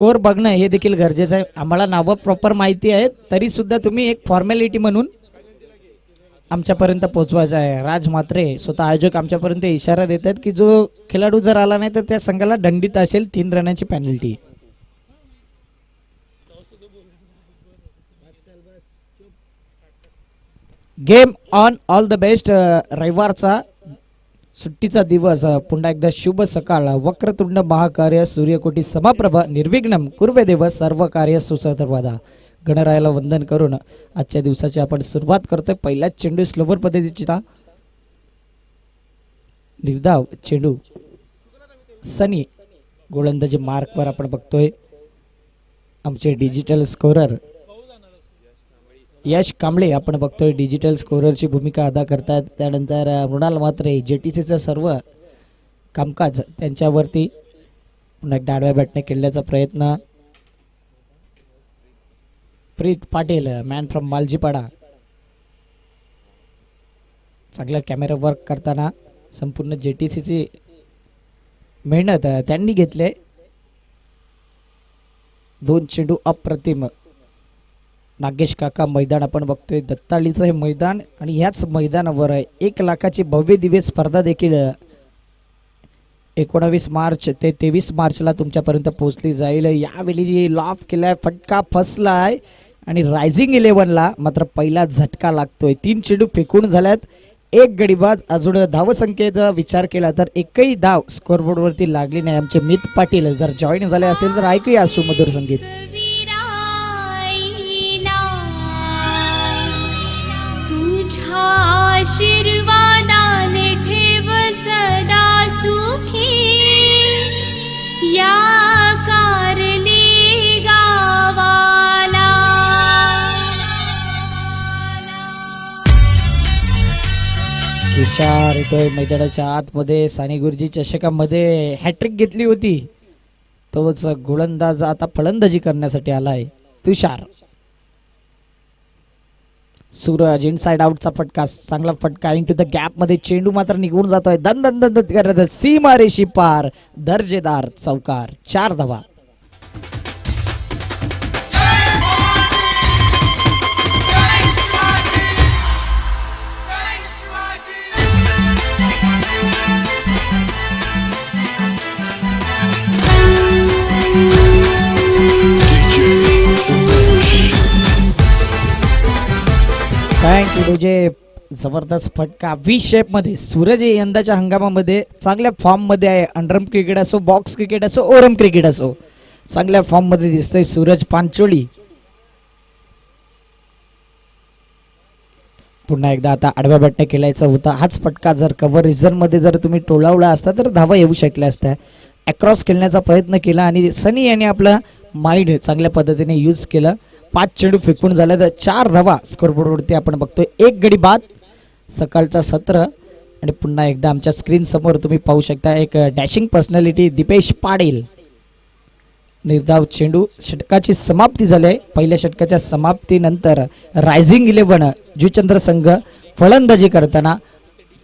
Score बघणं हे देखील गरजेचं आहे. आम्हाला नावं प्रॉपर माहिती आहेत तरी सुद्धा तुम्ही एक फॉर्मॅलिटी म्हणून आमच्यापर्यंत पोहोचवायचं आहे. राज म्हात्रे स्वतः आयोजक आमच्यापर्यंत इशारा देत आहेत की जो खेळाडू जर आला नाही तर त्या संघाला दंडित असेल 3 रनांची penalty. Game on all the best. रविवारचा सुट्टीचा दिवस पुन्हा एकदा शुभ सकाळ. वक्रतुंड महाकार्य सूर्यकोटी समप्रभ निर्विघ्नम कुर्वे देव सर्व कार्य सुसर्वदा. गणरायाला वंदन करून आजच्या दिवसाची आपण सुरुवात करतोय. पहिलाच चेंडू स्लोवर पद्धतीचा निर्धाव चेंडू सनी गोलंदाजी मार्कवर आपण बघतोय. आमचे डिजिटल स्कोरर यश कांबळे आपण बघतोय डिजिटल स्कोररची भूमिका अदा करतात. त्यानंतर मृणाल म्हात्रे जेटीसीचं सर्व कामकाज त्यांच्यावरती पुन्हा एकदा आडव्या बॅटने खेळण्याचा प्रयत्न. प्रीत पाटील मॅन फ्रॉम मालजीपाडा चांगलं कॅमेरा वर्क करताना संपूर्ण जेटीसीची मेहनत त्यांनी घेतले. 2 चेंडू अप्रतिम. नागेश काका मैदान आपण बघतोय दत्तालीचं हे मैदान आणि ह्याच मैदानावर 1 लाखाची भव्य दिव्य स्पर्धा देखील 19 मार्च ते 23 मार्चला तुमच्यापर्यंत पोहोचली जाईल. यावेळी जी लॉफ केलाय फटका फसलाय आणि रायझिंग 11ला मात्र पहिला झटका लागतोय. 3 चेंडू फेकून झाल्यात. 1 गडी बाद. अजून धावसंख्येचा विचार केला तर एकही धाव स्कोरबोर्डवरती लागली नाही. आमचे मित पाटील जर जॉईन झाले असतील तर ऐकूया सुमधुर संगीत. आशीर्वादाने ठेव सदा सुखी या कारणे गावाला. तुषार येतोय मैदानाच्या आतमध्ये. साने गुरुजी चषकामध्ये हॅट्रिक घेतली होती तोच गोलंदाज आता फलंदाजी करण्यासाठी आलाय तुषार. सूरज इनसाइड आउटचा फटका चांगला फटका इंटू द गॅप मध्ये चेंडू मात्र निघून जातोय. दन दन दन करत सीमा रेषी पार. दर्जेदार चौकार. 4 धावा. थँक्यू तुझे. जबरदस्त फटका व्ही शेप मध्ये. सूरज यंदाच्या हंगामामध्ये चांगल्या फॉर्म मध्ये आहे. अंडरम क्रिकेट असो बॉक्स क्रिकेट असो ओरम क्रिकेट असो चांगल्या फॉर्म मध्ये दिसतोय सूरज पांचोळी. पुन्हा एकदा आता आडव्या बॅटने खेळायचा होता. हाच फटका जर कव्हर रिझन मध्ये जर तुम्ही टोलावला असता तर धावा येऊ शकल्या असत्या. अक्रॉस खेळण्याचा प्रयत्न केला आणि सनी यांनी आपला माइंड चांगल्या पद्धतीने यूज केला. 5 चेंडू फेकून झाले तर 4 धावा स्कोरबोर्डवरती आपण बघतोय. 1 गडी बाद. सकाळचा सत्र आणि पुन्हा एकदा आमच्या स्क्रीन समोर तुम्ही पाहू शकता एक डॅशिंग पर्सनॅलिटी दीपेश पाटील. निर्धाव चेंडू. षटकाची समाप्ती झाली आहे. पहिल्या षटकाच्या समाप्तीनंतर रायझिंग 11 जुचंद्र संघ फलंदाजी करताना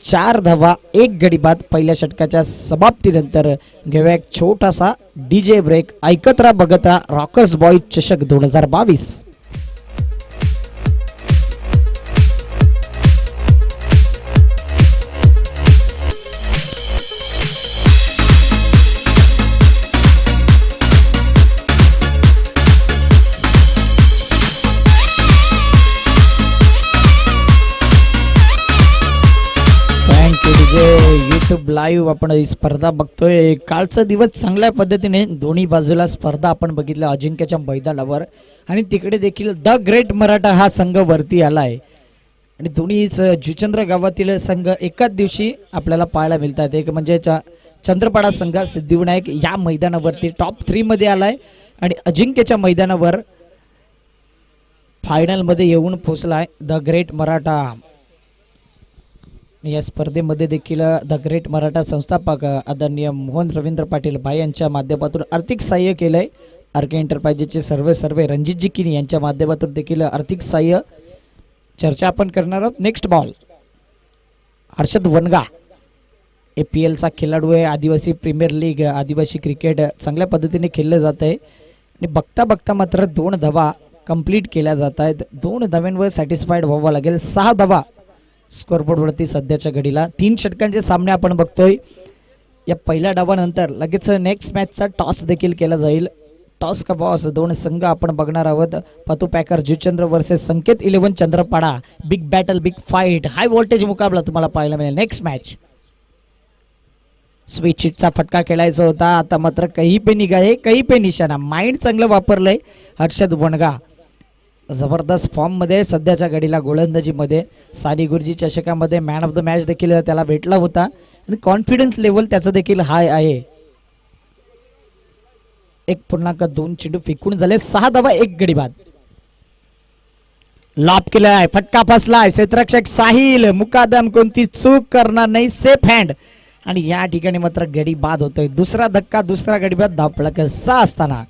4 धावा 1 गडी बाद. पहिल्या षटकाच्या समाप्तीनंतर घेऊया एक छोटासा डीजे ब्रेक. ऐकत राहा बघत राहा रॉकर्स बॉय चषक 2022. युट्यूब लाईव्ह आपण ही स्पर्धा बघतोय. कालचा दिवस चांगल्या पद्धतीने दोन्ही बाजूला स्पर्धा आपण बघितल्या अजिंक्यच्या मैदानावर आणि तिकडे देखील द ग्रेट मराठा हा संघ वरती आलाय आणि दोन्हीच जुचंद्र गावातील संघ एकाच दिवशी आपल्याला पाहायला मिळतात. एक म्हणजे चंद्रपाडा संघ सिद्धिविनायक या मैदानावरती टॉप 3 मध्ये आलाय आणि अजिंक्यच्या मैदानावर फायनल मध्ये येऊन पोहोचलाय द ग्रेट मराठा. या स्पर्धेमध्ये देखील द ग्रेट मराठा संस्थापक आदरणीय मोहन रवींद्र पाटील भाई यांच्या माध्यमातून आर्थिक सहाय्य केलंय. आरके एंटरप्राइजेसचे सर्वे रणजितजी किनी यांच्या माध्यमातून देखील आर्थिक सहाय्य चर्चा आपण करणार आहोत. Next ball. हर्षद वनगा APLचा खेळाडू आहे. आदिवासी प्रीमियर लीग आदिवासी क्रिकेट चांगल्या पद्धतीने खेळलं जात आहे. आणि बघता बघता मात्र 2 धावा कंप्लीट केल्या जात आहेत. 2 धाव्यांवर सॅटिस्फाईड व्हावं लागेल. 6 धावा स्कोरबोर्डवरती सध्याच्या घडीला. 3 षटकांचे सामने आपण बघतोय. या पहिल्या डावानंतर लगेच नेक्स्ट मॅचचा टॉस देखील केला जाईल. टॉस का बॉस 2 संघ आपण बघणार आहोत. Patu packer Juchandra versus Sanket 11 Chandrapada. Big battle, big fight, high voltage मुकाबला तुम्हाला पाहायला मिळेल. नेक्स्ट मॅच स्विच हिटचा फटका खेळायचा होता. आता मात्र कहीं पे निघा है कहीं पे निशाणा. माइंड चांगलं वापरलंय हर्षद वणगा. जबरदस्त फॉर्म मध्ये सध्याच्या घडीला गोलंदाजीमध्ये. सानी गुरुजी चषकामध्ये मॅन ऑफ द मॅच देखील त्याला भेटला होता आणि कॉन्फिडन्स लेवल त्याचं देखील हाय आहे. 1.2 चेंडू फेकून झाले. 6 धावा 1 गडी बाद. लॉप केलाय, फटका फसलाय. क्षेत्ररक्षक साहिल मुकादम, कोणती चूक करणार नाही. सेफ हँड आणि या ठिकाणी मात्र गडी बाद होतोय. दुसरा धक्का, दुसरा गडी बाद. धावपळक 6 असताना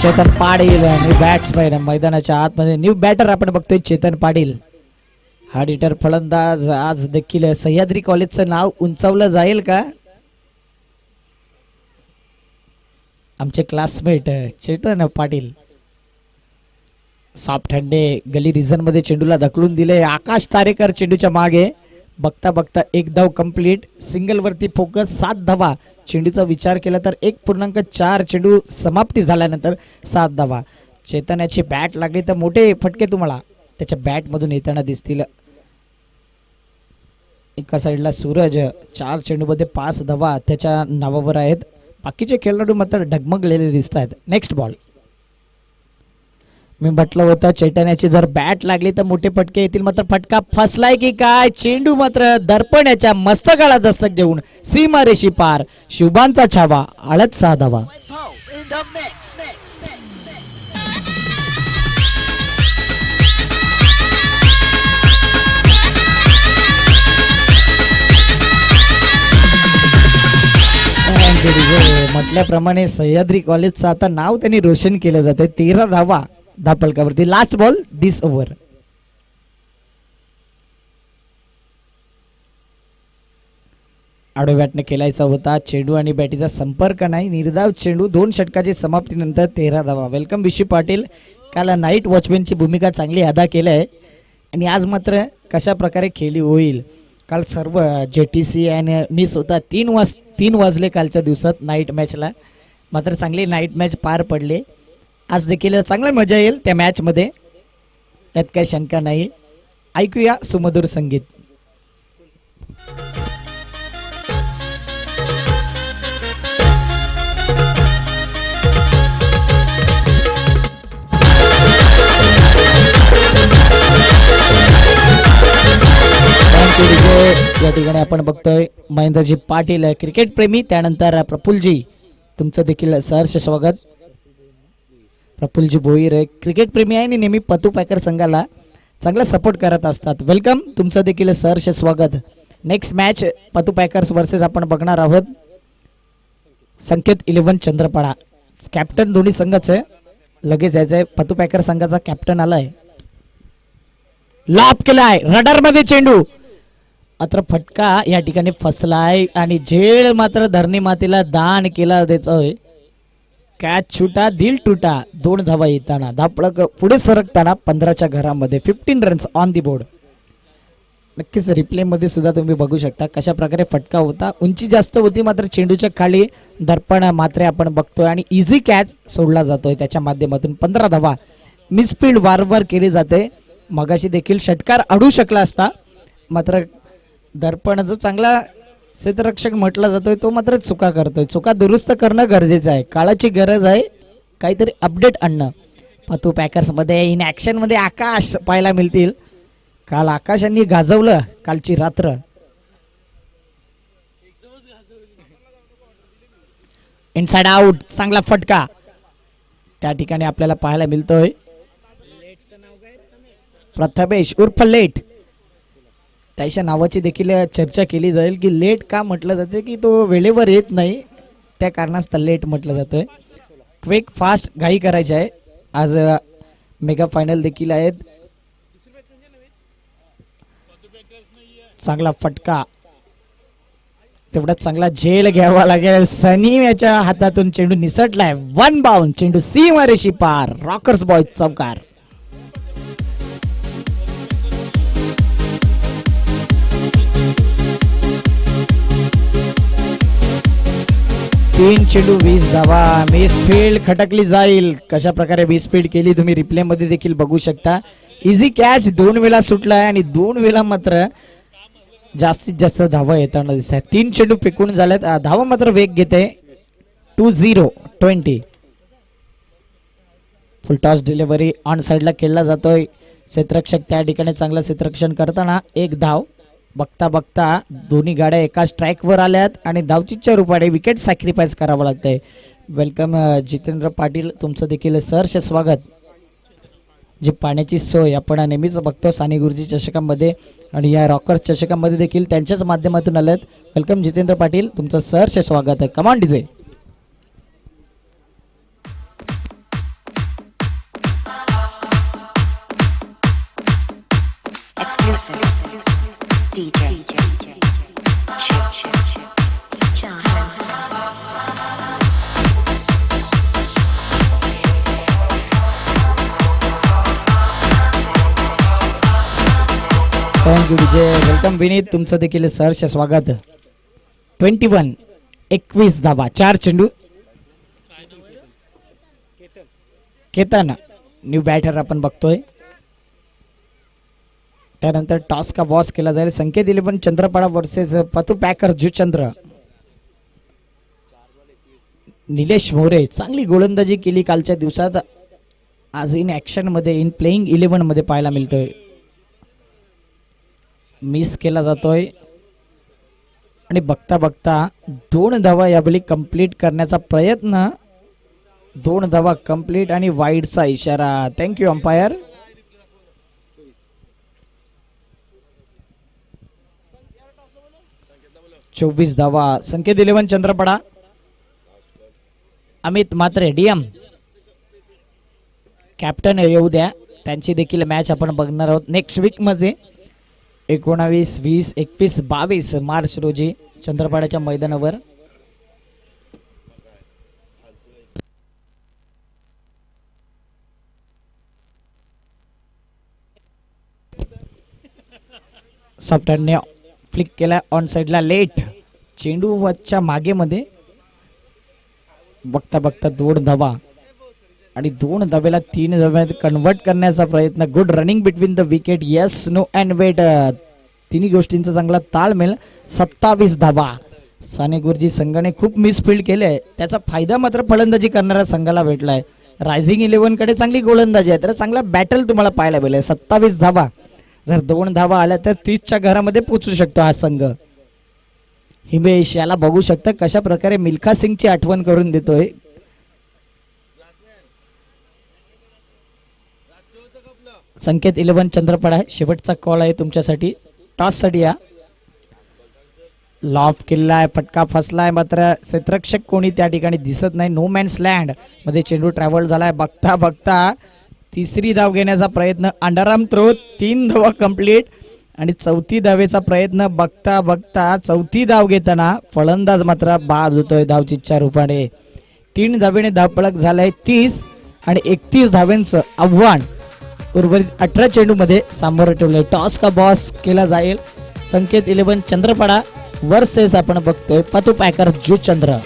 चेतन पाटील न्यू बॅट्समॅन मैदानाच्या आतमध्ये. न्यू बॅटर आपण बघतोय चेतन पाटील. हार्ड हिटर फलंदाज. आज देखील सह्याद्री कॉलेजचं नाव उंचावलं जाईल का? आमचे क्लासमेट चेतन पाटील. सॉफ्ट हँडे गली रिझन मध्ये चेंडूला ढकलून दिले. आकाश तारेकर चेंडूच्या मागे. बघता बघता 1 धाव कंप्लीट. सिंगल वरती फोकस. 7 धावा. चेंडूचा विचार केला तर 1.4 चेंडू समाप्ती झाल्यानंतर 7 धावा. चेतनाची बॅट लागली तर मोठे फटके तुम्हाला त्याच्या बॅट मधून येताना दिसतील. एका साईडला सूरज 4 चेंडूमध्ये 5 धावा त्याच्या नावावर आहेत. बाकीचे खेळाडू मात्र डगमगलेले दिसत आहेत. Next ball. मी म्हटलं होतं चैतन्याची जर बॅट लागली तर मोठे फटके येतील. मात्र फटका फसलाय की काय? चेंडू मात्र दर्पणाच्या मस्तकाला दस्तक देऊन सीमारेषी पार. शुभांचा छावा. आळत 6 धावा. म्हटल्याप्रमाणे सह्याद्री कॉलेजचं आता नाव त्यांनी रोशन केलं जाते. 13 धावा धापलकावरती. लास्ट बॉल दिस ओव्हर. आडो बॅटने खेळायचा होता. चेंडू आणि बॅटीचा संपर्क नाही. निर्धाव चेंडू. 2 षटकाची समाप्तीनंतर 13 धावा. वेलकम विशी पाटील. काल नाईट वॉचमॅनची भूमिका चांगली अदा केली आहे आणि आज मात्र कशा प्रकारे खेळी होईल. काल सर्व JTC आणि मी स्वतः 3 वाजले कालच्या दिवसात नाईट मॅचला. मात्र चांगली नाईट मॅच पार पडले. आज देखील चांगली मजा येईल त्या मॅचमध्ये, यात काही शंका नाही. ऐकूया सुमधुर संगीत. या ठिकाणी आपण बघतोय महेंद्रजी पाटील क्रिकेट प्रेमी. त्यानंतर प्रफुल्लजी, तुमचं देखील सहर्ष स्वागत. प्रफुल्लजी भोईर क्रिकेट प्रेमी आहे आणि नेहमी पतू पॅकर संघाला चांगला सपोर्ट करत असतात. वेलकम, तुमचं देखील सहर्ष स्वागत. नेक्स्ट मॅच पतू पॅकर्स वर्सेस आपण बघणार आहोत संकेत 11 चंद्रपाडा. कॅप्टन दोन्ही संघाचे लगेच जायचंय. पतू पॅकर संघाचा कॅप्टन आलाय. लॉप केलाय. रडार मध्ये चेंडू. मात्र फटका या ठिकाणी फसलाय आणि झेल मात्र धरणी मातेला दान केला देतोय. कॅच छुटा दिल टुटा. 2 धावा येताना धापळक पुढे सरकताना 15च्या घरामध्ये. 15 रन्स ऑन दी बोर्ड. नक्कीच रिप्ले मध्ये सुद्धा तुम्ही बघू शकता कशा प्रकारे फटका होता. उंची जास्त होती मात्र चेंडूच्या खाली दर्पण मात्र आपण बघतोय आणि इझी कॅच सोडला जातोय त्याच्या माध्यमातून. 15 धावा. मिसफील्ड वारंवार केली जाते. मगाशी देखील षटकार अडू शकला असता मात्र दर्पण जो चांगला क्षेत्ररक्षक म्हटला जातोय तो मात्र चुका करतोय. चुका दुरुस्त करणं गरजेचं आहे. काळाची गरज आहे काहीतरी अपडेट आणणं. पतू पॅकर्स मध्ये इन ऍक्शन मध्ये आकाश पाहायला मिळतील. काल आकाशांनी गाजवलं कालची रात्र. Inside out. चांगला फटका. त्या ठिकाणी आपल्याला पाहायला मिळतोय. प्रथमेश उर्फ लेट, त्याच्या नावाची देखील चर्चा केली जाईल की लेट का म्हटलं जाते की तो वेळेवर येत नाही, त्या कारणास्तव लेट म्हटलं जातोय. क्विक फास्ट घाई करायची आहे. आज मेगा फायनल देखील आहेत. चांगला फटका, तेवढाच चांगला झेल घ्यावा लागेल. सनी याच्या हातातून चेंडू निसटलाय. वन बाउंड, चेंडू सीमारेषी पार. रॉकर्स बॉय चौकार. तीन चेंडू 20 धावा. मिस फील्ड खटकली जाईल. कशा प्रकारे मिस फील्ड केली तुम्ही रिप्ले मध्ये देखील बघू शकता. इझी कॅच 2 वेळा सुटलाय आणि 2 वेळा मात्र जास्तीत जास्त धावा येताना दिसत आहे. 3 चेंडू फेकून झालेत. धावा मात्र वेग घेते. 2-0-20. फुल टॉस डिलिव्हरी ऑन साइडला खेळला जातोय. क्षेत्ररक्षक त्या ठिकाणी चांगलं क्षेत्ररक्षण करताना 1 धाव. बघता बघता दोन्ही गाड्या एका स्ट्राईकवर आल्यात आणि धावचीच्या रूपाने विकेट सॅक्रिफाईस करावं लागतंय. वेलकम जितेंद्र पाटील, तुमचं देखील सहर्ष स्वागत. जी पाण्याची सोय आपण नेहमीच बघतो साने गुरुजी चषकामध्ये आणि या रॉकर्स चषकामध्ये देखील त्यांच्याच माध्यमातून आलेत. वेलकम जितेंद्र पाटील, तुमचं सहर्ष स्वागत आहे. Command DJ. DJ थँक्यू विजय. वेलकम विनीत, तुमचं देखील सहर्ष स्वागत. 21 धावा, 4 चेंडू. केतन न्यू बॅटर आपण बघतोय. त्यानंतर टॉस का बॉस केला जाईल. संकेत 11 चंद्रपाडा वर्सेस पतू पॅकर जुचंद्र. निलेश मोरे चांगली गोलंदाजी केली कालच्या दिवसात. आज इन ऍक्शन मध्ये, इन प्लेइंग 11 मध्ये पाहायला मिळतोय. मिस केला जातोय आणि बघता बघता 2 धावा यावेळी कंप्लीट करण्याचा प्रयत्न. 2 धावा कंप्लीट आणि वाईडचा इशारा. Thank you umpire. चोवीस धावा. संकेत 11 चंद्रपडा. अमित मात्रे डीएम कॅप्टन येऊ द्या. त्यांची देखील मॅच आपण बघणार आहोत नेक्स्ट वीक मध्ये. 19, 20, 21, 22 मार्च रोजी चंद्रपाड्याच्या मैदानावर. सॉफ्टवेअरने फ्लिक केला ऑन साइडला. लेट चेंडू वरच्या मागे मध्ये. बघता बघता 2 धावा आणि 2 धावेला 3 धाव्यात कन्वर्ट करण्याचा प्रयत्न. Good running between the wicket. Yes no and wait. तिन्ही गोष्टींचा चांगला ताळमेळ. 27 धावा. साने गुरुजी संघाने खूप मिसफील्ड केले, त्याचा फायदा मात्र फलंदाजी करणाऱ्या संघाला भेटलाय. रायझिंग 11 कडे चांगली गोलंदाजी आहे, तर चांगला बॅटल तुम्हाला पाहायला मिळेल. 27 धावा. जर 2 धावा आल्या तर 30च्या घरामध्ये पोहोचू शकतो हा संघ. हिमेश याला बघू शकता कशा प्रकारे मिल्खा सिंगची आठवण करून देतोय. संकेत 11 चंद्रपडा आहे. शेवटचा कॉल आहे तुमच्यासाठी. टॉस साठी या. लॉफ किल्लाय, फटका फसलाय, मात्र क्षेत्ररक्षक कोणी त्या ठिकाणी दिसत नाही. नो मॅन्स लँड मध्ये चेंडू ट्रॅव्हल झालाय. बघता बघता 3री धाव घेण्याचा प्रयत्न. Underarm throw. 3 धावा कंप्लीट आणि 4थी धावेचा प्रयत्न. बघता बघता 4थी धाव घेताना फलंदाज मात्र बाद होतोय धावचीच्या रूपाने. 3 धावेने धावपळक झालाय. 30 आणि 31 धाव्यांचं आव्हान उर्वरित 18 चेंडू मध्ये सामोरं ठेवलंय. टॉस का बॉस केला जाईल. संकेत 11 चंद्रपडा वर्सेस आपण बघतोय Patu packer Juchandra.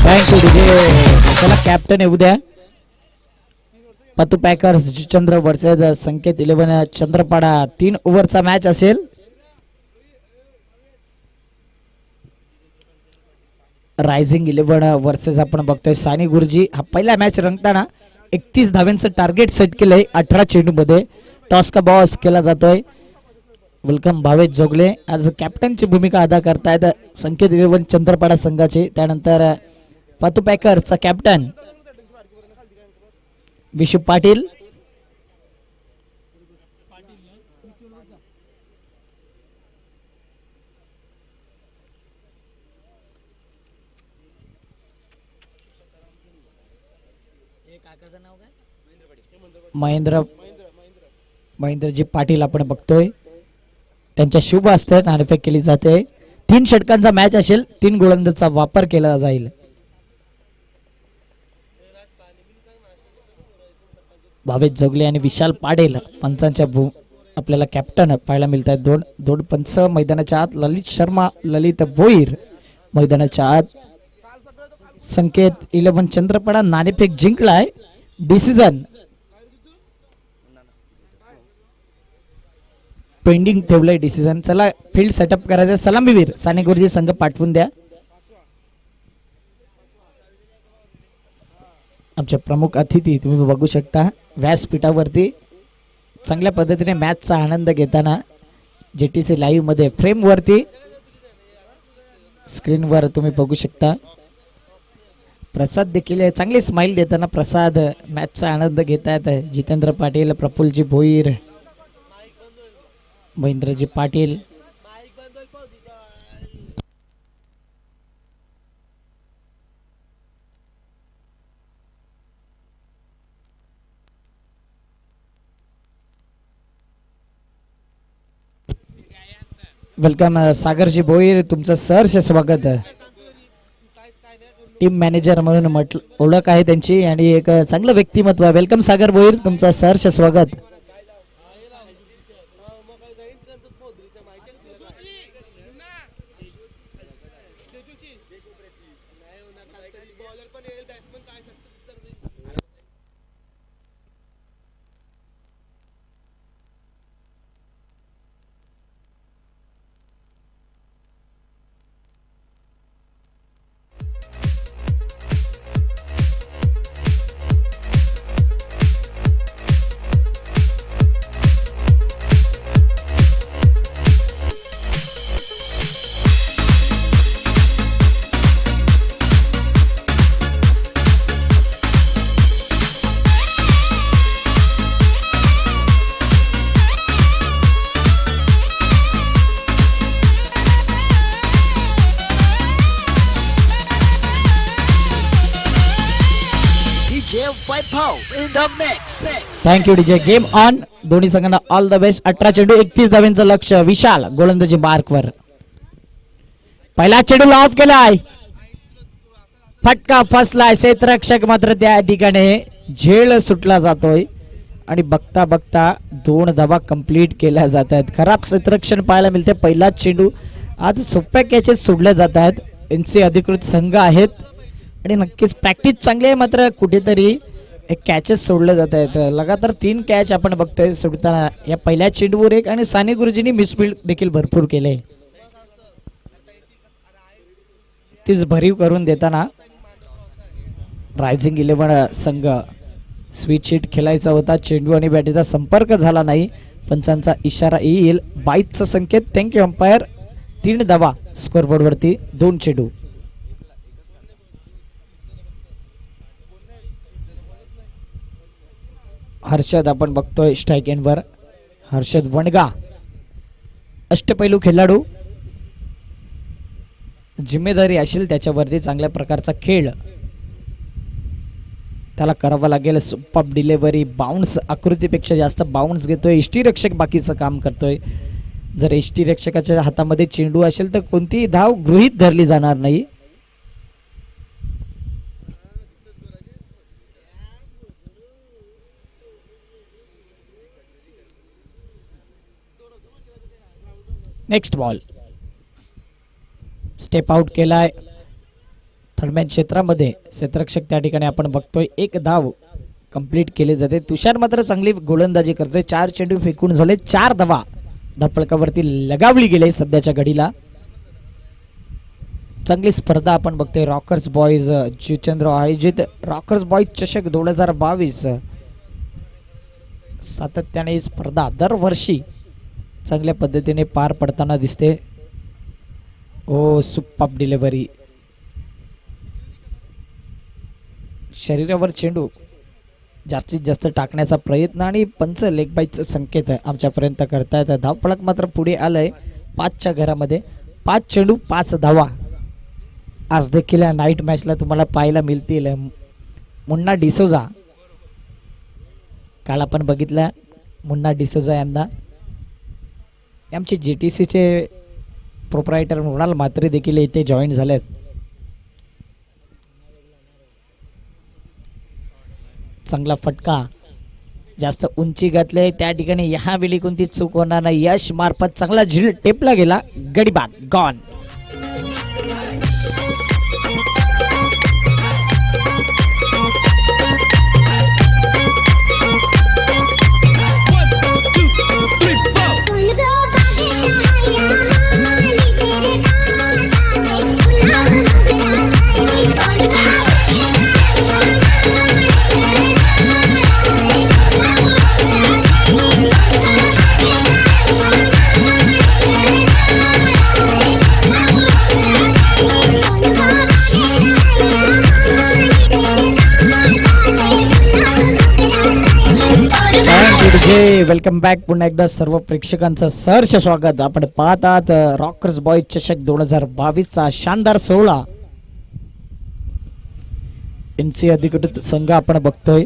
Thank you DJ. चला कॅप्टन येऊ द्या. Patu packers Chandra versus Sanket 11 Chandrapada. 3 ओव्हरचा मॅच असेल. रायझिंग 11 वर्सेस आपण बघतोय सानी गुरुजी. हा पहिला मॅच रंगताना 31 धाव्यांचं टार्गेट सेट केलंय 18 चेंडूमध्ये. टॉस का बॉस केला जातोय. वेलकम भावेश जोगले आज कॅप्टनची भूमिका अदा करतायत संकेत 11 चंद्रपाडा संघाचे. त्यानंतर पतू पॅकरचा कॅप्टन विशू पाटील. महेंद्रजी पाटील आपण बघतोय. त्यांच्या शुभ हस्ते नाणेफेक केली जाते. 3 षटकांचा मॅच असेल. 3 गोलंदाजांचा वापर केला जाईल. भावेश जोगले आणि विशाल पाडेल पंचांच्या आपल्याला कॅप्टन पाहायला मिळत आहेत. दोन पंच मैदानाच्या आत. ललित शर्मा ललित भोईर मैदानाच्या आत. संकेत 11 चंद्रपाडा नाणेफेक जिंकलाय. डिसिजन पेंडिंग ठेवलंय डिसिजन. चला फील्ड सेटअप करायचं. सलामीवीर साने गुरुजी संघ पाठवून द्या. आमचे प्रमुख अतिथी तुम्ही बघू शकता व्यासपीठावरती चांगल्या पद्धतीने मॅचचा आनंद घेताना JTC लाईव्ह मध्ये फ्रेमवरती स्क्रीनवर तुम्ही बघू शकता. प्रसाद देखील चांगली स्माइल देताना प्रसाद मॅचचा आनंद घेत आहेत. जितेंद्र पाटील प्रफुल्लजी भोईर महेंद्रजी पाटील. वेलकम सागरजी भोईर तुमचं सहर्ष स्वागत. टीम मॅनेजर म्हणून ओळख आहे त्यांची आणि एक चांगलं व्यक्तिमत्व आहे. वेलकम सागर भोईर तुमचं सहर्ष स्वागत. Thank you DJ. Game on. दोन्ही संघांना ऑल द बेस्ट. 18 चेंडू 31 धाव्यांचं लक्ष. विशाल गोलंदाजी मार्कवर. पहिला चेंडू ऑफ केलाय. फटका फसलाय. क्षेत्ररक्षक मात्र त्या ठिकाणी झेल सुटला जातोय आणि बघता बघता 2 धावा कंप्लीट केल्या जात आहेत. खराब क्षेत्ररक्षण पाहायला मिळते. पहिला चेंडू आज सोप्या कॅचेस सोडल्या जात आहेत. NC अधिकृत संघ आहेत आणि नक्कीच प्रॅक्टिस चांगली आहे. मात्र कुठेतरी एक कॅचेस सोडले जात आहेत. लगातार 3 कॅच आपण बघतोय सोडताना. या पहिल्या चेंडूवर एक आणि साने गुरुजींनी मिसफील्ड देखील भरपूर केले. तीच भरीव करून देताना रायझिंग 11 संघ स्वीट शीट खेळायचा होता. चेंडू आणि बॅटीचा संपर्क झाला नाही. पंचांचा इशारा येईल. 22चा संकेत. Thank you umpire. 3 धावा स्कोरबोर्डवरती. 2 चेंडू. हर्षद आपण बघतोय स्ट्राईक एंडवर. हर्षद वणगा अष्टपैलू खेळाडू. जिम्मेदारी असेल त्याच्यावरती चांगल्या प्रकारचा खेळ त्याला करावा लागेल. Super delivery. बाउन्स आकृतीपेक्षा जास्त बाउन्स घेतोय. यष्टीरक्षक बाकीचं काम करतोय. जर यष्टीरक्षकाच्या हातामध्ये चेंडू असेल तर कोणतीही धाव गृहीत धरली जाणार नाही. Next ball. स्टेप आउट केलाय. थर्डमॅन क्षेत्रामध्ये क्षेत्ररक्षक त्या ठिकाणी आपण बघतोय एक धाव कंप्लीट केली जाते. तुषार मात्र चांगली गोलंदाजी करतोय. 4 चेंडू फेकून झाले 4 धावा धावफलकावरती लगावली गेले सध्याच्या घडीला. चांगली स्पर्धा आपण बघतोय. रॉकर्स बॉईज जुचंद्र आयोजित रॉकर्स बॉईज चषक 2022 सातत्याने ही स्पर्धा दरवर्षी चांगल्या पद्धतीने पार पडताना दिसते. ओ सुपर डिलिव्हरी, शरीरावर चेंडू जास्तीत जास्त टाकण्याचा प्रयत्न आणि पंच लेग बाईचा संकेत आमच्यापर्यंत करतायत. धावफलक मात्र पुढे आलंय 5च्या घरामध्ये. 5 चेंडू 5 धावा आज देखील या नाईट मॅचला तुम्हाला पाहायला मिळतील. मुन्ना डिसोजा, काल आपण बघितलं मुन्ना डिसोजा यांना. आमचे GTCचे प्रोप्रायटर मृणाल म्हात्रे देखील इथे जॉईन झालेत. चांगला फटका, जास्त उंची घातले त्या ठिकाणी यावेळी कोणती चूक होणार नाही. यश मार्फत चांगला झील टेपला गेला. गडी बाद, गॉन. Welcome back. पुन्हा एकदा सर्व प्रेक्षकांचं सहर्ष स्वागत. आपण पाहत आहात रॉकर्स बॉईज चषक 2022चा शानदार सोहळा. NC अधिकृत संघ आपण बघतोय.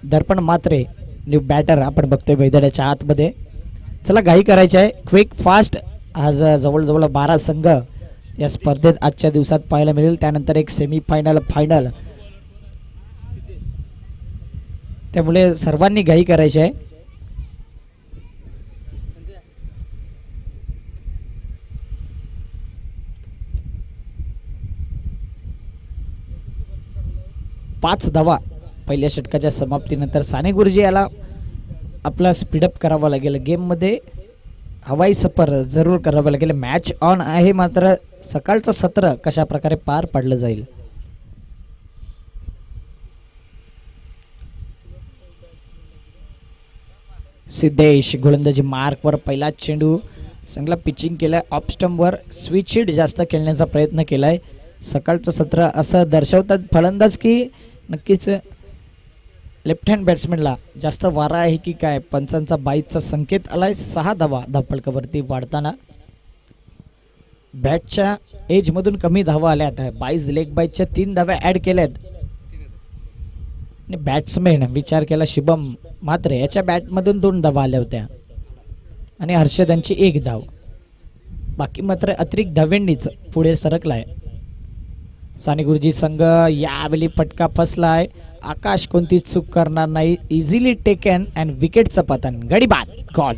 दर्पण मात्रे न्यू बॅटर आपण बघतोय मैदानाच्या आतमध्ये. चला घाई करायची आहे, क्विक फास्ट. आज जवळजवळ 12 संघ या स्पर्धेत आजच्या दिवसात पाहायला मिळेल. त्यानंतर एक सेमीफायनल, फायनल, त्यामुळे सर्वांनी घाई करायची आहे. पाच धावा पहिल्या षटकाच्या समाप्तीनंतर. साने गुरुजी याला आपला स्पीडअप करावा लागेल. गेममध्ये हवाई सफर जरूर करावं लागेल. मॅच ऑन आहे, मात्र सकाळचं सत्र कशा प्रकारे पार पाडलं जाईल. सिद्धेश गोलंदाजी मार्कवर पहिला चेंडू, चांगला पिचिंग केलाय. ऑफ स्टंपवर स्विच हिट जास्त खेळण्याचा प्रयत्न केलाय. सकाळचं सत्र असं दर्शवतात फलंदाज की नक्कीच लेफ्ट हँड बॅट्समॅनला जास्त वारा आहे की काय. पंचांचा 22चा संकेत आलाय. 6 धावा धावफलकावरती वाढताना. बॅटच्या एजमधून कमी धावा आल्यात. 22 लेग बाईच्या 3 धाव्या ॲड केल्यात. बॅट्समॅन विचार केला शुभम मात्रे याच्या बॅटमधून 2 धावा आल्या होत्या आणि हर्षदांची 1 धाव. बाकी मात्र अतिरिक्त धाव्यांनीच पुढे सरकलाय. साने गुरुजी संघ यावेळी फटका फसलाय. आकाश कोणती चूक करणार नाही. इझिली टेकन अँड विकेटचं पतन. गडी बाद, गॉल.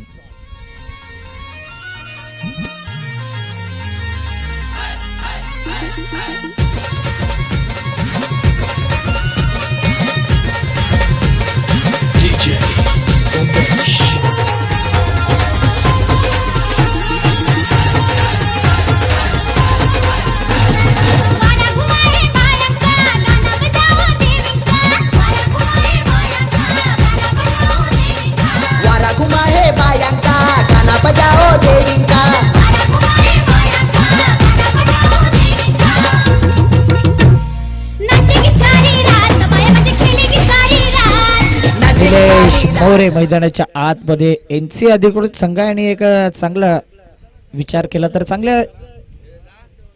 मोरे मैदानाच्या आतमध्ये. NC अधिकृत संघाने एक चांगला विचार केला तर चांगलं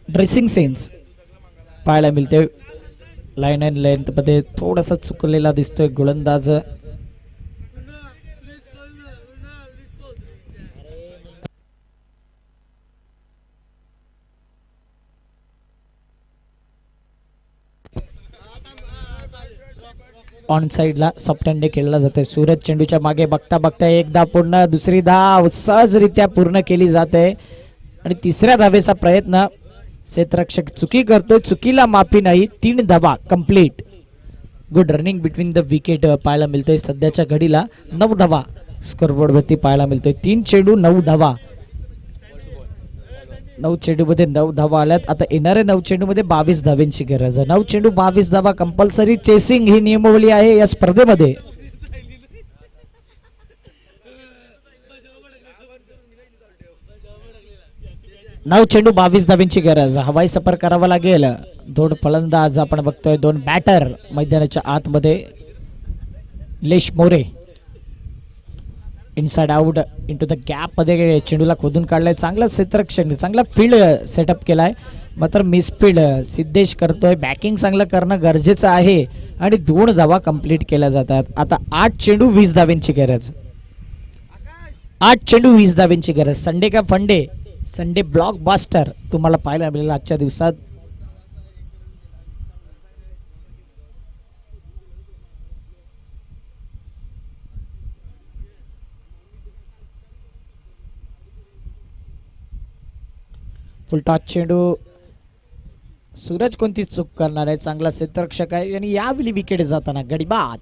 ड्रेसिंग सेन्स पाहायला मिळते. लाईन अँड लेंथ मध्ये थोडासा चुकलेला दिसतोय गोलंदाज. ऑन साइडला सॉफ्ट हँड खेळला जातोय. सूरज चेंडूच्या मागे बघता बघता एकदा पूर्ण, दुसरी धाव सहजरित्या पूर्ण केली जाते आणि तिसऱ्या धावेचा प्रयत्न क्षेत्ररक्षक चुकी करतोय, चुकीला माफी नाही. 3 धावा complete. Good running between the wicket पाहायला मिळतोय सध्याच्या घडीला. 9 धावा स्कोरबोर्ड वरती पाहायला मिळतोय. 3 चेंडू 9 धावा. 9 चेंडू मध्ये 9 धावा आल्यात. आता येणाऱ्या 9 चेंडू मध्ये 22 धाव्यांची गरज आहे. 9 चेंडू 22 धावा कंपल्सरी चेसिंग ही नियमावली आहे या स्पर्धेमध्ये. 9 चेंडू 22 धाव्यांची गरज. हवाई सफर करावा लागेल. 2 फलंदाज आपण बघतोय, 2 बॅटर मैदानाच्या आतमध्ये. लेश More inside out into the gap मध्ये चेंडूला खोदून काढलाय. चांगला क्षेत्ररक्षण, चांगला फील्ड सेटअप केलाय, मात्र मिसफील्ड सिद्धेश करतोय. बॅकिंग चांगलं करणं गरजेचं आहे आणि 2 धावा कंप्लीट केल्या जातात. आता 8 चेंडू 20 धाव्यांची गरज. 8 चेंडू 20 धाव्यांची गरज. संडे का फंडे, संडे ब्लॉकबस्टर तुम्हाला पाहायला मिळेल आजच्या दिवसात. फुलटॉस चेंडू. सूरज कोणती चूक करणार आहे, चांगला क्षेत्ररक्षक आहे आणि यावेळी विकेट जाताना गडीबाद.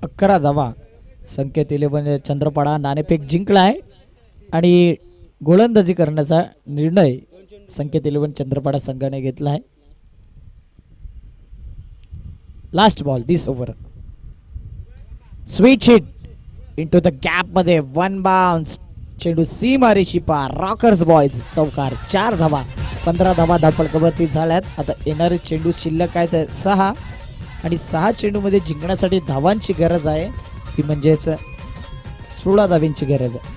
अकरा धावा. संकेत 11 चंद्रपाडा नाणेफेक जिंकलाय आणि गोलंदाजी करण्याचा निर्णय संकेत 11 चंद्रपाडा संघाने घेतला आहे. Last ball this over. Switch hit into the gap मध्ये 1 बाउन्स. चेंडू सीमारेषी पार. रॉकर्स बॉयज चौकार. 4 धावा. 15 धावा धावपळकावरती झाल्यात. आता येणारे चेंडू शिल्लक आहेत 6 आणि 6 चेंडू मध्ये जिंकण्यासाठी धावांची गरज आहे, ती म्हणजेच 16 धावांची गरज आहे.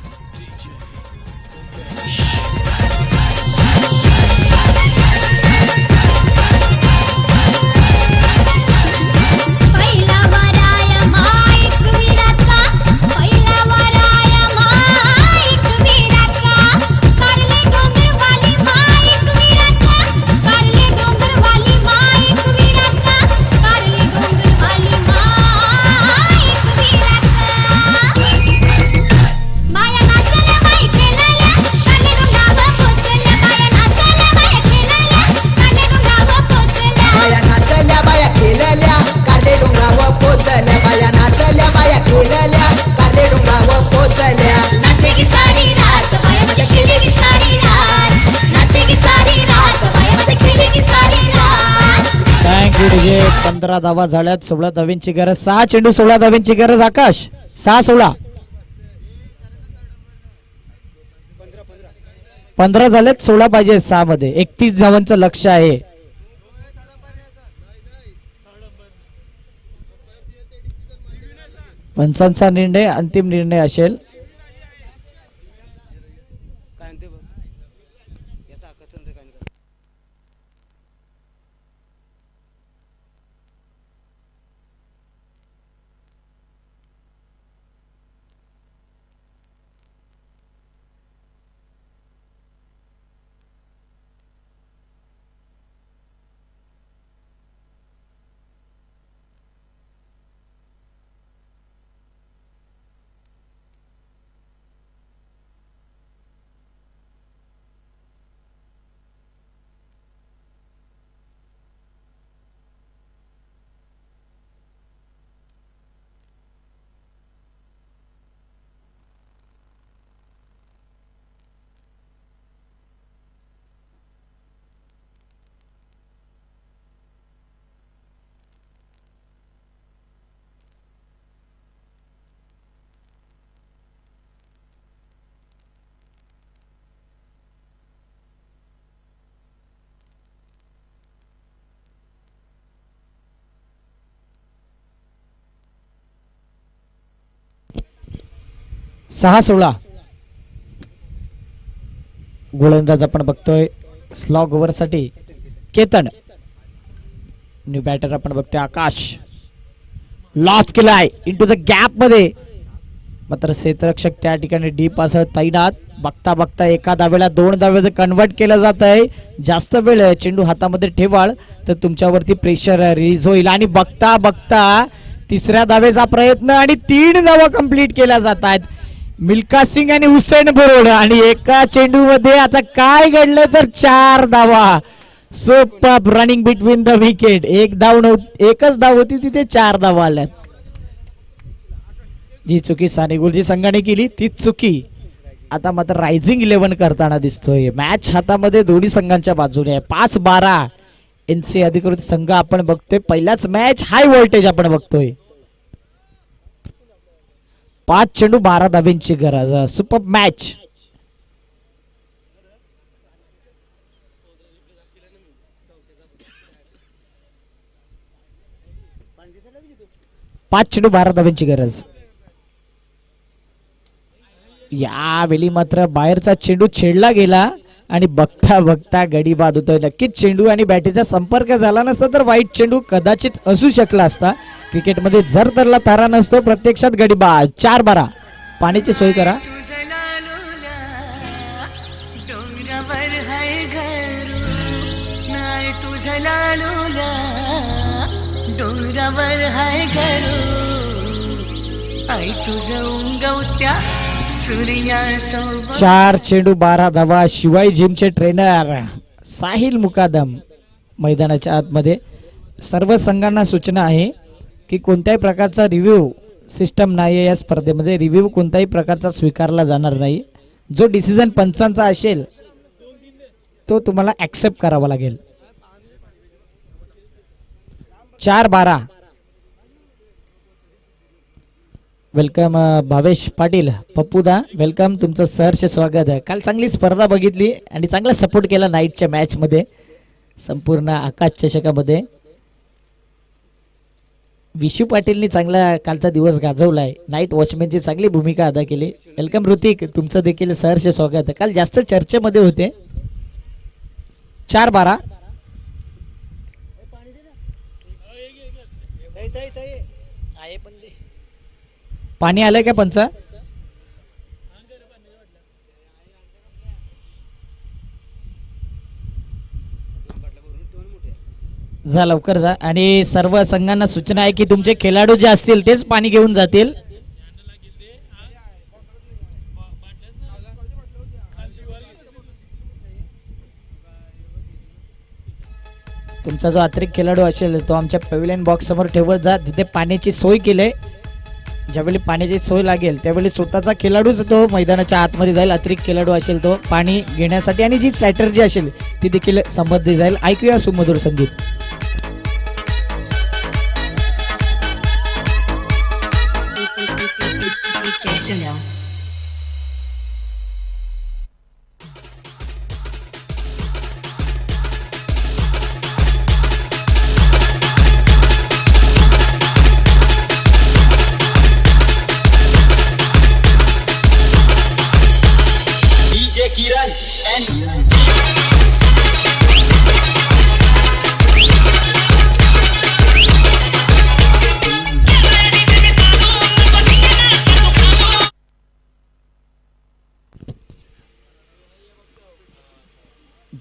म्हणजे 15 धावा झाल्यात. 16 धाव्यांची गरज. 6 चेंडू 16 धाव्यांची गरज. आकाश 6-16 15 झालेत. 16 पाहिजे 6 मध्ये. 31 धावांचं लक्ष आहे. पंचांचा निर्णय अंतिम निर्णय असेल. सहा 16 गोलंदाज आपण बघतोय स्लॉग ओव्हरसाठी केतन. न्यू बॅटर आपण बघतोय आकाश. लॉफ केलाय इंटू द गॅप मध्ये, मात्र क्षेत्ररक्षक त्या ठिकाणी डीप असं तैनात. बघता बघता एका धावेला 2 धावेत कन्वर्ट केलं जात आहे. जास्त वेळ चेंडू हातामध्ये ठेवाल तर तुमच्यावरती प्रेशर रिलीज होईल. आणि बघता बघता तिसऱ्या धावेचा प्रयत्न आणि 3 धावा कंप्लीट केल्या जात आहेत. मिल्खा सिंग आणि हुसेन बोर्ड आणि एका चेंडू मध्ये आता काय घडलं तर 4 धावा. Super running between the wicket. एकच धाव होती तिथे 4 धावा आल्यात. जी चुकी साने गुरुजी संघाने केली तीच चुकी आता मात्र रायझिंग 11 करताना दिसतोय. मॅच हातामध्ये दोन्ही संघांच्या बाजूने आहे. 5-12 एनसी अधिकृत संघ आपण बघतोय. पहिलाच मॅच हाय व्होल्टेज आपण बघतोय. 5 चेंडू 12 धाव्यांची गरज. Super match. पाच चेंडू 12 धाव्यांची गरज. यावेळी मात्र बाहेरचा चेंडू छेडला गेला आणि बघता बघता गडी बाद होतोय. नक्कीच चेंडू आणि बॅटीचा संपर्क झाला नसता तर वाईट चेंडू कदाचित असू शकला असता. क्रिकेटमध्ये जर तरला तारा नसतो, प्रत्यक्षात गडी बाद. 4-12 पाण्याची सोय करा. चार चेंडू 12 धावा. शिवाय जिमचे ट्रेनर साहिल मुकादम मैदानाच्या आतमध्ये. सर्व संघांना सूचना आहे की कोणत्याही प्रकारचा रिव्ह्यू सिस्टम नाही आहे या स्पर्धेमध्ये. रिव्ह्यू कोणत्याही प्रकारचा स्वीकारला जाणार नाही. जो डिसिजन पंचांचा असेल तो तुम्हाला ऍक्सेप्ट करावा लागेल. 4-12. वेलकम भावेश पाटील. पप्पूदा वेलकम. तुमचं सहर्ष स्वागत आहे. काल चांगली स्पर्धा बघितली आणि चांगला सपोर्ट केला नाईटच्या मॅच मध्ये, संपूर्ण आकाश चषकामध्ये. विशू पाटीलनी चांगला कालचा दिवस गाजवलाय. नाईट वॉचमॅनची चांगली भूमिका अदा केली. वेलकम ऋतिक. तुमचं देखील सहर्ष स्वागत आहे. काल जास्त चर्चेमध्ये होते. 4-12. पाणी आलंय का पंचा? जा लवकर जा. आणि सर्व संघांना सूचना आहे की तुमचे खेळाडू जे असतील तेच पाणी घेऊन जातील. तुमचा जो अतिरिक्त खेळाडू असेल तो आमच्या पॅव्हिलियन बॉक्स समोर ठेवत जा. तिथे पाण्याची सोय केली. ज्यावेळी पाण्याची सोय लागेल त्यावेळी स्वतःचा खेळाडूच तो मैदानाच्या आतमध्ये जाईल. अतिरिक्त खेळाडू असेल तो पाणी घेण्यासाठी आणि जी स्ट्रॅटर्जी असेल ती देखील संबंधित जाईल. ऐकूया सुमधुर संगीत.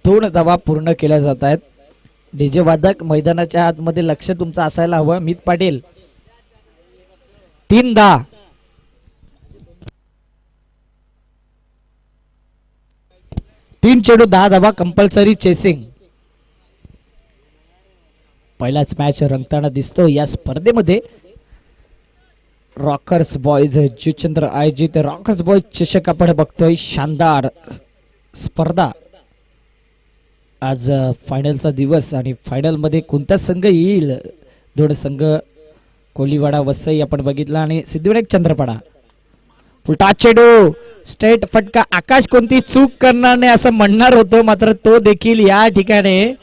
दोन धावा पूर्ण केल्या जात आहेत. डीजे वादक मैदानाच्या आतमध्ये लक्ष तुमचं असायला हवं. मीत पाटील 3 धावा. 3 चेंडू 10 धावा. Compulsory chasing. पहिलाच मॅच रंगताना दिसतो या स्पर्धेमध्ये. रॉकर्स बॉयज जुचंद्र आयोजित रॉकर्स बॉयज चषक आपण बघतोय. शानदार स्पर्धा. आज फायनलचा दिवस आणि फायनल मध्ये कोणता संघ येईल? दोन संघ कोलीवाडा वसई आपण बघितला आणि सिद्धिविनायक चंद्रपाडा. उलटा चेंडू स्ट्रेट फटका. आकाश कोणती चूक करणार नाही असं म्हणणार होतो, मात्र तो देखील या ठिकाणी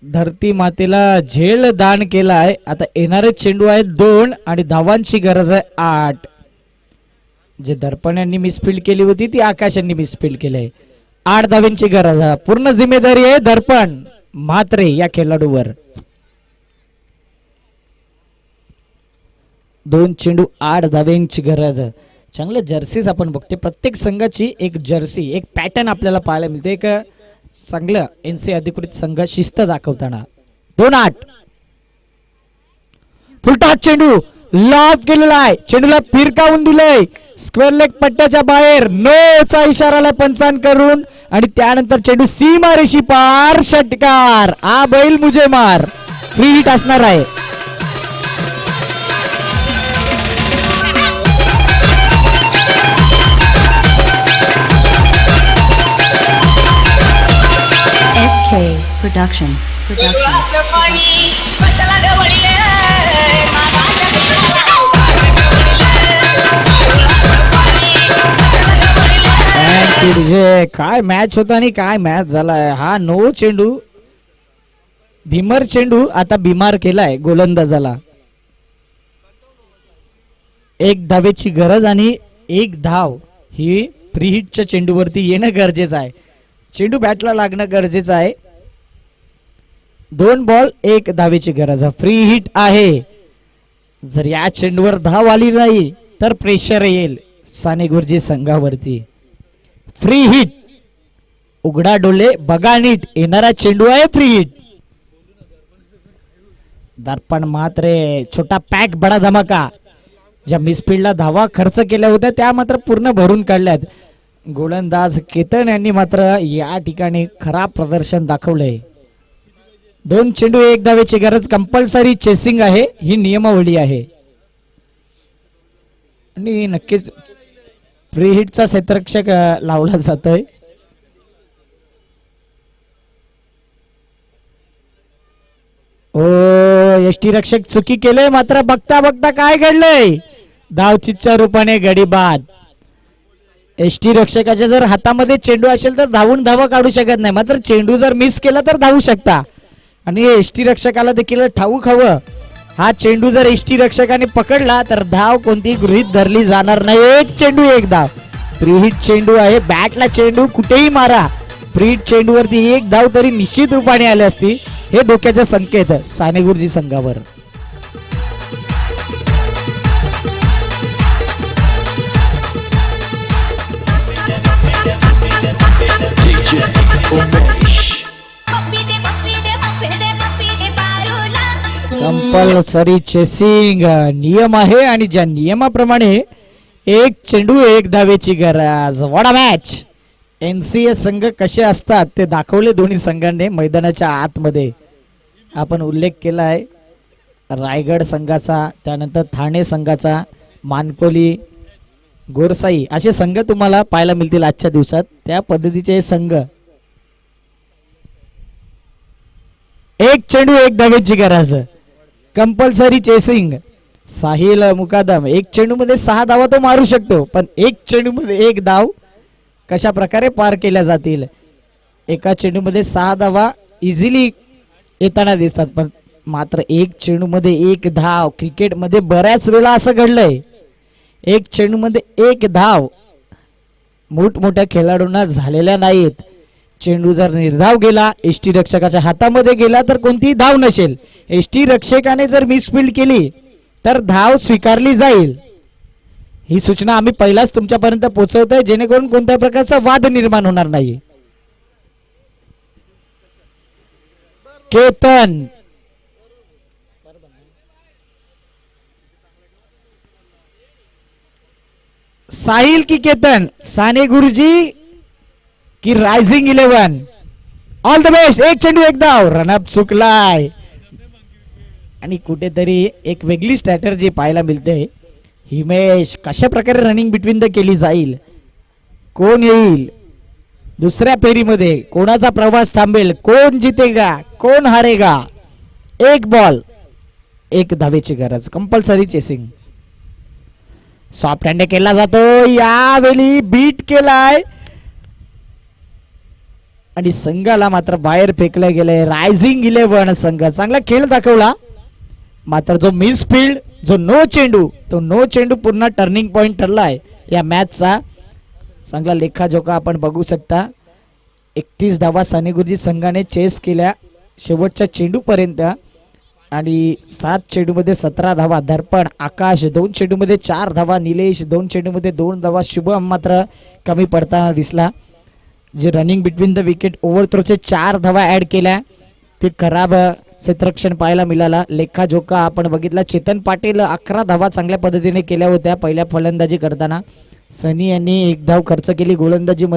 धरती मातेला झेल दान केलाय. आता येणारे चेंडू आहेत 2 आणि धावांची गरज आहे 8. जे दर्पण यांनी मिसफिल्ड केली होती ती आकाश यांनी मिसफिल्ड केली आहे. 8 धाव्यांची गरज आहे. पूर्ण जिम्मेदारी आहे दर्पण म्हात्रे या खेळाडूवर. 2 चेंडू 8 धाव्यांची गरज. चांगले जर्सीज आपण बघते. प्रत्येक संघाची एक जर्सी एक पॅटर्न आपल्याला पाहायला मिळते. एक चांगलं NC अधिकृत संघ शिस्त दाखवताना. 2-8 फुलटॉस चेंडू लॉब केलेला आहे. चेंडूला फिरकावून दिलंय स्क्वेअर लेग पट्ट्याच्या बाहेर. नोचा इशाराला पंचान करून आणि त्यानंतर चेंडू सीमारेषी पार. षटकार. आ बैल मुझे मार. फ्री हिट असणार आहे. SK Production. काय मॅच होता आणि काय मॅच झालाय. हा नो चेंडू भीमर चेंडू आता बिमार केलाय गोलंदाजाला. 1 धावेची गरज आणि 1 धाव ही फ्री हिटच्या चेंडूवरती येणं गरजेचं आहे. चेंडू बॅटला लागणं गरजेचं आहे. 2 बॉल 1 धावेची गरज. फ्री हिट आहे. जर या चेंडूवर धाव आली नाही तर प्रेशर येईल साने गुरुजी संघावरती. Free hit. उघडा डोळे बघा नीट. येणारा चेंडू आहे फ्री हिट. दर्पण मात्र छोटा पॅक बडा धमाका. ज्या मिसफिल्डला धावा खर्च केल्या होत्या त्या मात्र पूर्ण भरून काढल्यात. गोलंदाज केतन यांनी मात्र या ठिकाणी खराब प्रदर्शन दाखवलंय. 2 चेंडू 1 धावेची गरज. कंपल्सरी चेसिंग आहे ही नियमावली आहे आणि नक्कीच फ्री हिटचा क्षेत्ररक्षक लावला जातोय. ओ यष्टी रक्षक चुकी केले मात्र बघता बघता काय घडलंय. धावचीच्या रूपाने गडी बाद. एसटी रक्षकाच्या जर हातामध्ये चेंडू असेल तर धावून धावा काढू शकत नाही. मात्र चेंडू जर मिस केला तर धावू शकता. आणि एसटी रक्षकाला देखील ठाऊक हवं हा चेंडू जर एसटी रक्षकाने पकडला तर धाव कोणती गृहीत धरली जाणार नाही. 1 चेंडू 1 धाव. फ्री हिट चेंडू आहे. बॅटला चेंडू कुठेही मारा. फ्री हिट चेंडूवरती 1 धाव तरी निश्चित रूपाने आली असती. हे धोक्याचे संकेत साने गुरुजी संघावर. कंपल्सरी चेसिंग नियम आहे आणि ज्या नियमाप्रमाणे 1 चेंडू 1 धावेची गरज. What a match. NCA संघ कसे असतात ते दाखवले दोन्ही संघांनी मैदानाच्या आतमध्ये. आपण उल्लेख केला आहे रायगड संघाचा, त्यानंतर ठाणे संघाचा, मानकोली, गोरसाई असे संघ तुम्हाला पाहायला मिळतील आजच्या दिवसात. त्या पद्धतीचे संघ. 1 चेंडू 1 धावेची गरज. Compulsory chasing. साहिल मुकादम 1 चेंडू मध्ये 6 धावा तो मारू शकतो पण 1 चेंडू मध्ये 1 धाव कशा प्रकारे पार केल्या जातील. एका चेंडू मध्ये 6 धावा इझिली येताना दिसतात पण मात्र 1 चेंडू मध्ये 1 धाव क्रिकेटमध्ये बऱ्याच वेळा असं घडलंय. 1 चेंडू मध्ये 1 धाव मोठमोठ्या खेळाडूंना झालेल्या नाहीत. चेंडू जर निर्धाव गेला एसटी रक्षकाच्या हातामध्ये गेला तर कोणतीही धाव नसेल. एसटी रक्षकाने जर मिसफिल्ड केली तर धाव स्वीकारली जाईल. ही सूचना आम्ही पहिलाच तुमच्यापर्यंत पोहोचवतोय जेणेकरून कोणत्या प्रकारचा वाद निर्माण होणार नाही. केतन साहिल की केतन, साने गुरुजी की रायझिंग 11. All the best. 1 चेंडू 1 धाव. रनअप चुकलाय आणि कुठेतरी एक वेगळी स्ट्रॅटर्जी पाहायला मिळते. हिमेश कशा प्रकारे रनिंग बिटवीन द केली जाईल. कोण येईल दुसऱ्या फेरीमध्ये, कोणाचा प्रवास थांबेल, कोण जितेगा कोण हारेगा. 1 बॉल 1 धावेची गरज. Compulsory chasing. सॉफ्ट हँड केला जातो. यावेळी बीट केलाय आणि संघाला मात्र बाहेर फेकलं गेलंय. रायझिंग 11 संघ चांगला खेळ दाखवला मात्र जो मिसफिल्ड जो नो चेंडू तो नो चेंडू पुन्हा टर्निंग पॉइंट ठरलाय या मॅचचा. चांगला लेखाजोखा आपण बघू शकता. 31 धावा साने गुरुजी संघाने चेस केल्या शेवटच्या चेंडूपर्यंत आणि 7 चेंडूमध्ये 17 धावा. दर्पण आकाश 2 चेंडूमध्ये 4 धावा. निलेश 2 चेंडूमध्ये 2 धावा. शुभम मात्र कमी पडताना दिसला. जे running between the wicket over थ्रोचे 4 धावा ॲड केल्या ते खराब क्षेत्ररक्षण पाहायला मिळाला. लेखाजोखा आपण बघितला. चेतन पाटील 11 धावा चांगल्या पद्धतीने केल्या होत्या पहिल्या फलंदाजी करताना. सनी यांनी 1 धाव खर्च केली गोलंदाजीमध्ये.